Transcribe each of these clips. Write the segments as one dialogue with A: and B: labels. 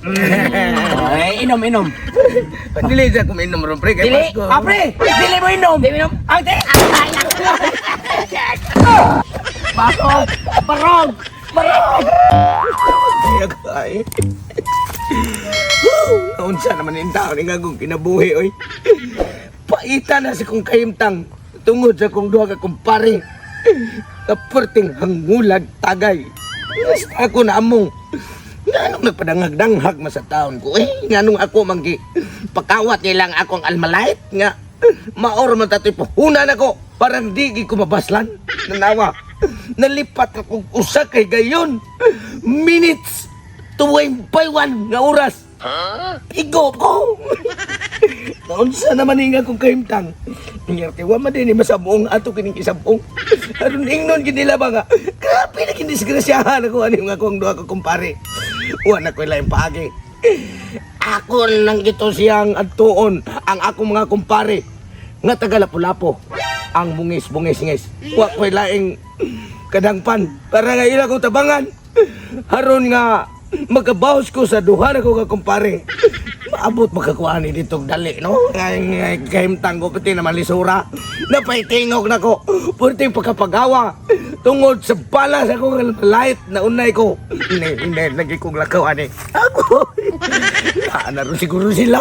A: Ay, inom.
B: Dili sa ko mainom ron pre kay
A: Dili,
B: Pasko.
A: pre, dili mo inom. Dili mo inom. Ang te. Basog, barog.
B: Ay. Naunsa naman yung tao ni gagong kinabuhi oy. Paita na si kong kahimtang tungod sa kong duha ka kumpare. Kaperting hangulag tagay. Basta ako na among nganong nagpadangag-danghag ma sa taon ko nganong ako manggi pakawat nilang akong almalait nga maor man tatoy puhunan ako parang di ko mabaslan nanawa nalipat ako usa kay gayon minutes tuwing paywan nga oras igop ko naunsa naman nga akong kahimtang ngerte wa man din masabuong ato kining isabong aron ingnon gid nila ba nga grabe na kindisgrasyahan ako ani nga akong duha ka kumpare wa na ko lain paagi ako nang gito siyang adtuon ang akong mga kumpare nga taga Lapu-Lapu ang bungis-bungis-ngis wa ko laing kadangpan para nga ila kong tabangan haron nga magkabawas ko sa duha na ko ka kumpare maabot makakuha ni dito dali no ngay kahimtang ko pati na malisura napaitingog na ko purti pagkapagawa tungod sa balas ako light na unay ko hindi lagi kong lakaw ani ako na ron siguro sila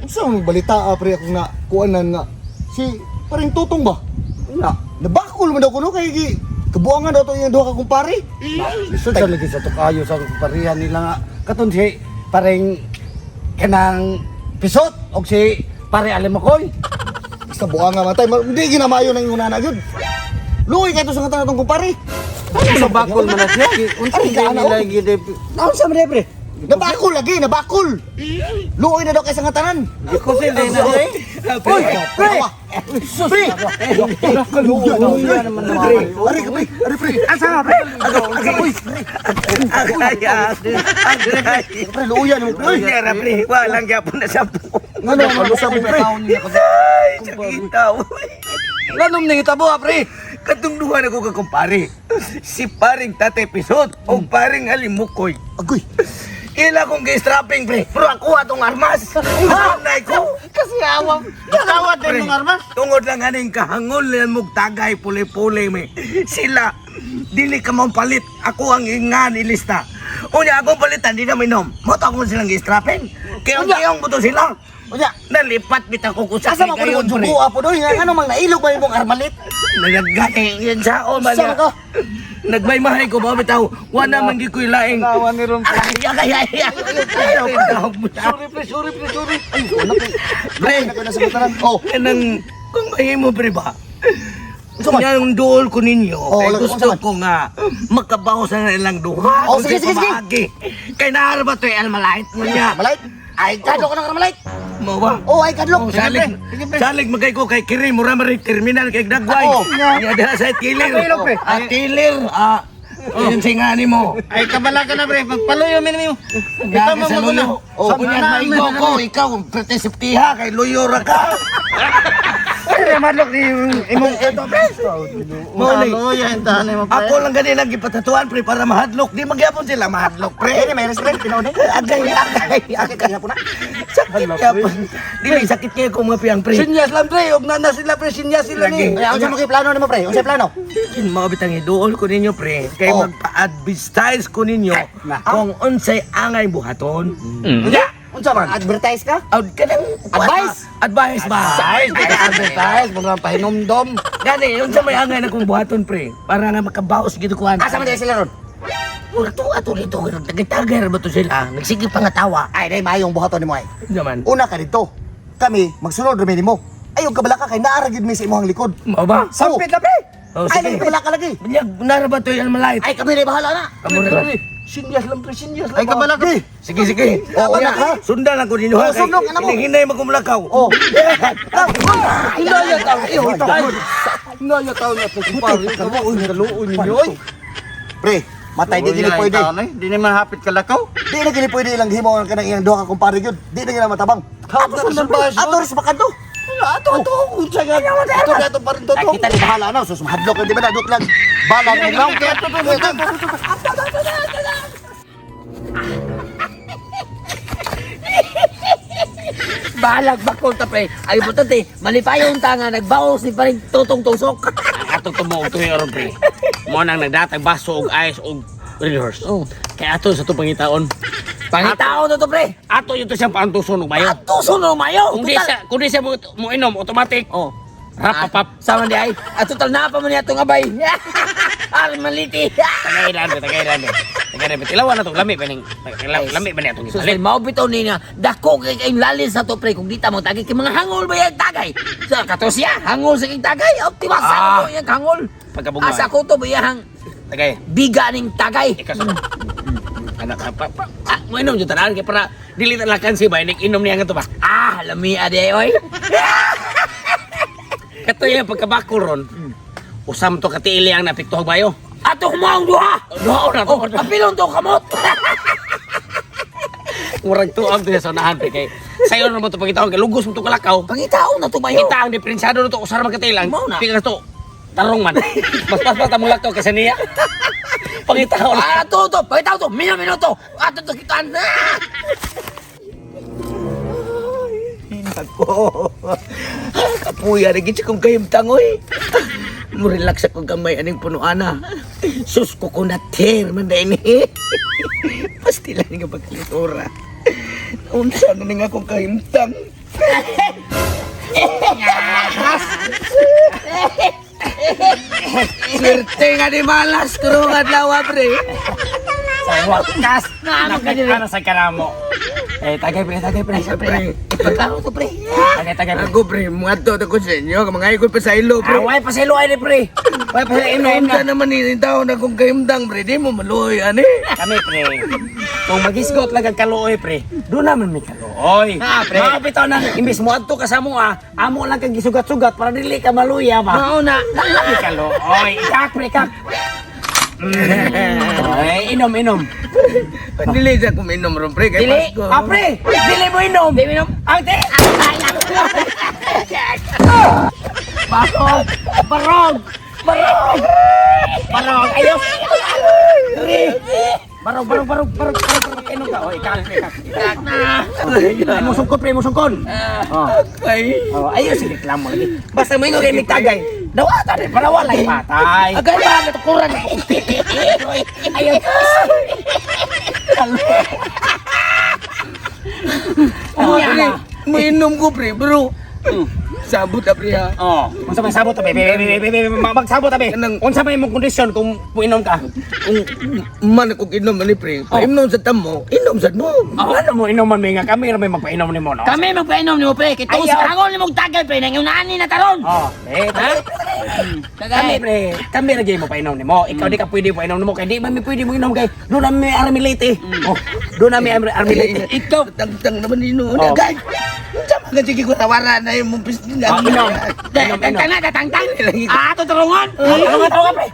C: Unsa ang balita pre ako nga kuanan nga si paring tutong ba? Wala. Nabakol man daw kuno kay kabuangan daw to yung duha ka kumpare.
D: Isod sa lagi sa tukayo sa parihan nila nga katon si pareng kanang pisot og si pare Alimakoy.
C: Sa buanga matay hindi ginamayo nang una na gyud. Luoy kay to sa katong kumpare.
D: Ano sa bakol man na siya? Unsa
C: Ay,
D: kay
C: ano?
D: nila gid?
A: Naon sa man pre?
C: Nabakol lagi, nabakol. Luoy na daw kay sa ngatanan.
D: Ako sin din na eh.
C: Uy, pre. Pre.
D: Luya naman naman.
C: Ari ka pre, ari pre.
A: Asa nga pre?
B: agaya
C: Pre luoy na mo pre.
B: uy yara pre walang gyapon na sa
C: Ngano ano sa pre?
B: ay sakita uy
D: Lanom ning itabo pre.
B: katong duha na ko ka kumpare si paring Tate Pisot o paring Alimukoy
C: Agoy.
B: ila kong gi-strapping pre pero ako atong armas unay ko
A: Kasi awam. Kasawat din ng armas.
B: tungod lang aning kahangol yan mong tagay puli-puli me sila dili ka mong palit ako ang ingan ilista unya akong palitan di na minom mo to akong silang gi-strapping kayong buto sila
C: Unya,
B: nalipat bitaw ko kusa
C: asa man ko yung jugo apo doy nga ano mang nailog ba imong armalit?
B: nagagati yan sa o ba
C: Saan ka?
B: nagmaymahay ko ba bitaw wala man gi ko'y laing
D: Kawan ni ron.
B: ay
C: Sorry pre. Ay, wala pre.
B: pre
C: Ako na sa ngatanan. Oh,
B: kanang kung mahimo pre ba
C: Suman.
B: yung duol ko ninyo kay
C: lagi-
B: gusto
C: suman.
B: ko nga makabaw sa ilang duha
C: Oh, sige, sige.
B: kay naarba to yung almalait mo niya
C: Malait. Ay, kadlo ka ng armalite.
B: mo ba
C: Oh, ay kadlo.
B: salig magay ko kay Kiri mura man terminal kay Dagway
C: Oo.
B: nya diha sa Tilir
C: Ilog, pre.
B: Tilir yun singani mo
D: Ay kabala ka na pre. Pagpaluyo min mo.
B: Ito mo magulo.
C: Oh,
B: Kunya maigo ko, ikaw, pretesiptiha, kay loyora ka.
A: Ay, madlok ni imong ito pre.
D: Maluya hintahan mo pre.
B: Ako lang ganyan ang ipatatuan, pre, para mahadlok. Di magyapon sila mahadlok, pre.
C: Pre, may respect tinaw din.
B: Agay.
C: Kaya po na.
B: Sakit yapon. Dili, sakit kayo kung mga piyang, pre.
D: Sinyas lang pre. Og nana sila pre. Sinyas sila ni.
C: Ay, unsa mo kay plano nimo pre? Unsa plano?
B: Mga bitang iduol ko ninyo, pre. Kay
C: Oh.
B: magpa-advertise ko ninyo kung unsay angay buhaton.
C: Unsa man? Advertise ka?
B: Kanang
C: Advice?
B: Advice ba?
D: Advertise. Mga pahinomdom.
B: Gani, yun sa may angay na kong buhaton, pre. Para nga makabaos gitu kuhan.
C: Asa man sila ron?
B: Ato dito, nagtagar ba to sila? Nagsige pa nga tawa.
C: Ay, dai mayong buhaton nimo ay.
B: Naman.
C: Una ka dito. Kami magsunod ra nimo. Ayog kabala ka kay naara gid mi sa imong likod.
B: Mau ba?
C: Sampit na pre.
B: Oh,
C: Ay,
B: sige.
C: kabala ka lagi.
B: Binyag, nara ba to yung malait?
C: Ay, kami na bahala na.
B: Kamu na ba?
D: Sinyas lang pre. Sinyas lang. Ay kabala ka.
B: Sige, sige.
C: Oo,
B: Kaya,
C: ha?
B: sundan ako ninyo ha.
C: Oh, sundok, ano mo?
B: Hinahinay mo kumulakaw.
C: Oh.
D: Hinaya tao. Hinaya tao na pre. Pare. Kaluoy ninyo. Oy.
C: Pre, matay di gini pwede.
D: Di naman hapit kalakaw.
C: Di na gini pwede ilang himo ang kanang iyang duha ka kumpare gyud. Di na gina matabang.
D: Ato sa baso.
C: Ato ris makanto.
D: Ato. Unsa nga. Ato pa rin to.
C: Ay, kita ni bahala na. Sus mahadlok di ba na dot lang. Bala ni lang.
E: Bahalag bakol ta pre. Ay importante, malipayon ta nga nagbawas ni paring tutong tusok.
F: Ato tumo og tuyo ron pre. Mo nang nagdatag baso og ice og rehearse.
E: Oh.
F: Kaya ato sa to pangitaon.
E: Pangitao na to pre.
F: Ato yun to siyang paantuson og bayo.
E: Ato suno mayo.
F: Kung di siya mo inom automatic.
E: Oh.
F: Rapapap.
E: Sama di ay. At total na pa man atong abay. Ar maliti.
F: Tagailan. Tilawan na to lami pa ning lami ba ni atong
E: So
F: gipalit.
E: mao bitaw ni nga dako kay kay lalis sa to pre kung di ta mo tagay kay mga hangol ba yung tagay. Sa katosya hangol sa kay tagay. Optimasa
F: Ah.
E: ko yung hangol.
F: Pagkabunga.
E: Asa ko to ba yang
F: Tagay.
E: biga ning tagay.
F: Ikaso. Anak pa. Mo inom jud tanan kay para dili ta lakan si bay ning inom niya nga to ba.
E: Ah, lami ade oy.
F: Kato yan pagkabakol ron. Usam to katiili ang napiktuhag bayo.
E: Ato kumaong duha.
F: Doon na to.
E: Oh, apilon to kamot.
F: Murag tuang to sa unahan pre kay sayo na mo to pagitaon kay lugos mo to kalakaw.
E: Pangitao na to bayo.
F: Kita ang diferensyado na to usara magkatilang.
E: Mao na.
F: Pika to. Tarong man. Mas ta mo lakto kasi niya. Pangitaon.
E: Ah, to. Pangitao to. Minuto. Ato to kitaan na.
B: Ako. Kapuya na gid kong kahimtang oy. Mo relax ako gamay aning punuana. Sus ko na ter man dai ni. Pasti lang nga pagkalitora. Unsa na nga akong kahimtang. Swerte nga di malas kurungan lawa pre.
F: Sa wakas na magkana sa karamo. Tagay pre.
B: Pre.
E: Pagkaro to pre.
F: Tagay pre.
B: Ako pre, mga to ko sa inyo, mga ikot pa sa ilo pre.
F: Away pa sa ilo ay pre. Way pa sa inom
B: Ka
F: na.
B: naman ni tao na kung kahimtang pre, di mo maluoy ani.
F: Kami pre. Kung magisgot lang ang kaluoy pre, doon naman may kaluoy.
E: Ah, pre.
F: Mabitaw na imbis mo adto ka sa mua, amo lang kag gisugat-sugat para dili ka maluya ba.
E: Mao na.
F: Lami kaluoy. Ikak pre kak. Ay, inom.
B: Dili sa kuminom ron pre, kay
F: Dili,
B: Pasko.
F: pre, dili mo inom. Dili mo inom. Ang te. Barog. Ayos. Barog. Inom ka. Oh, ikak. Ay, musungkon pre, musungkon.
B: Ay,
F: Ayos, reklamo lagi. Basta mo ingay may tagay. Dawata rin, para walay patay.
E: Agay ba na tukuran.
F: Ayos.
B: pre, mainom ko pre, bro. Sabot na pre ha.
F: Oh, unsa may sabot tabi? Magsabot tabi.
B: Kanang-
F: Unsa may imong kondisyon kung puinom ka?
B: Kung man akong inom ani pre, painom sa tamo, inom sa mo.
F: Ano mo inom man may nga kami ra may magpainom nimo no?
E: Kami magpainom ni mo pre. Kay tos
F: Ayaw.
E: hangol ni mong tagay pre nang unaan ni na taron.
F: Oh, kami pre, kami ra gyud mo painom nimo. Ikaw di ka pwede painom nimo kay di man mi pwede mo inom kay doon na may armilite. Oh, doon na may armilite.
B: Ikaw, tang naman nino.
F: Oh.
B: Agay. Unsa man ka sige ko tawaran na imong pisnila.
F: Inom.
E: Kana datangtang. Ah, to tarungon.
F: Tarungan pre.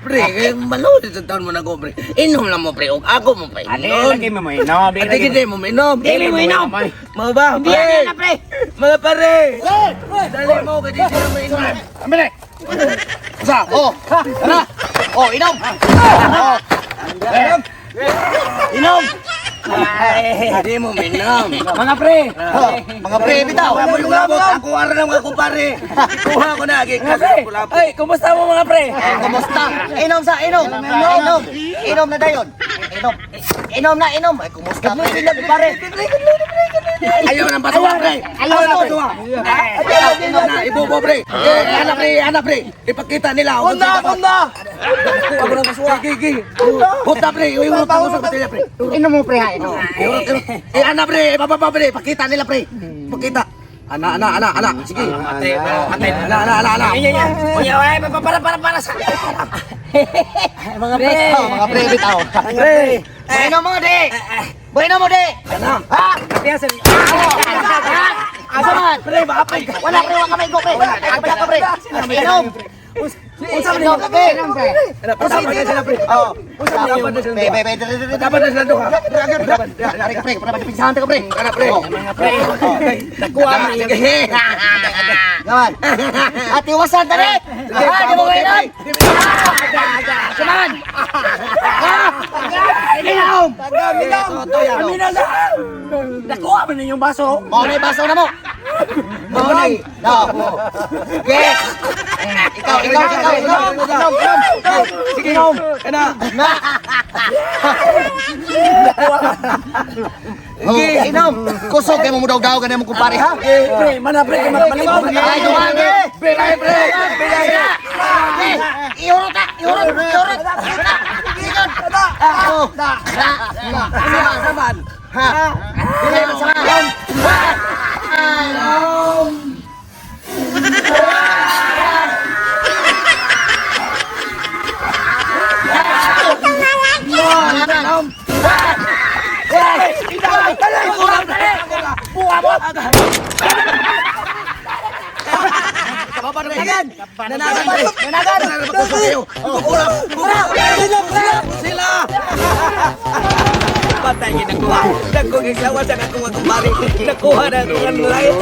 B: Pre, malo sa taon mo na ko pre. Inom lang mo pre, og ako mo pa
F: Ali
B: inom.
F: lagi mo inom.
B: Ate gid mo inom.
E: Dili mo inom.
B: Mo ba?
E: Hindi na pre.
B: Mga pare. Dali mo ka dito na mainom.
F: Amire.
E: Sa, oh. Tara. Oh, inom. Oh. Inom.
B: Hindi mo mainom.
F: Mga pre.
E: Mga pre, bitaw.
B: Wala mo yung abot. Ako ara na mga kupare. Kuha ko na agi.
F: Mga pre. Ay, kumusta mo mga pre?
E: Kumusta? Inom sa inom. Inom na dayon. Inom na inom. Ay, kumusta pre? Pare.
B: Ayaw nang patuwa pre. Ayaw nang patuwa. Ayaw na ibubo pre. Anak pre. Ipakita nila. Bunda. Ako nang pasuwa. Gigi. Bunda pre. Yung utang ko sa batilya pre.
E: Inom mo pre ha.
B: Anak pre. Bababa pre. Pakita nila pre. Pakita. Anak. Sige.
F: Ate.
B: Anak.
F: Oye, oye, para sa. Mga pre.
E: Mga pre, bitaw.
B: Pre.
E: Bueno mo, de. Bueno mo, de.
B: Anak.
E: Ha?
F: Kapiyasan.
E: Asa man? Pre, maapay. Wala pre, wala kamay ko pre. Kapay ka pre. Inom. Unsa man inom pre?
B: Anak. Pasama ka sila pre.
E: Oh.
B: Dapat na sila.
E: Be.
B: Dapat na sila duha.
E: Dari ka pre, para mapigsahan ka pre.
B: Anak pre.
F: Mga pre. Nakuha mo yung
E: Gawan. Ati wasan tare. Ha, di mo inom. Kuman. Ha?
F: Amin na lang! Nakuha mo na yung baso!
E: Mo na baso na mo.
B: Maunay.
E: Yes. Ikaw.
B: Sige, kana.
E: Okay, inom. Kusog kay mo daw ganyan mo kumpare ha.
F: Pre, mana pre, malibog!
E: Ay, dumagi.
B: Pre.
E: Iurot. Ikot.
B: Saman.
E: Ha. Dili mo sa.
B: Patay kita kuha. Dagko gisawa sa akong kumpare. Nakuha na ang lain.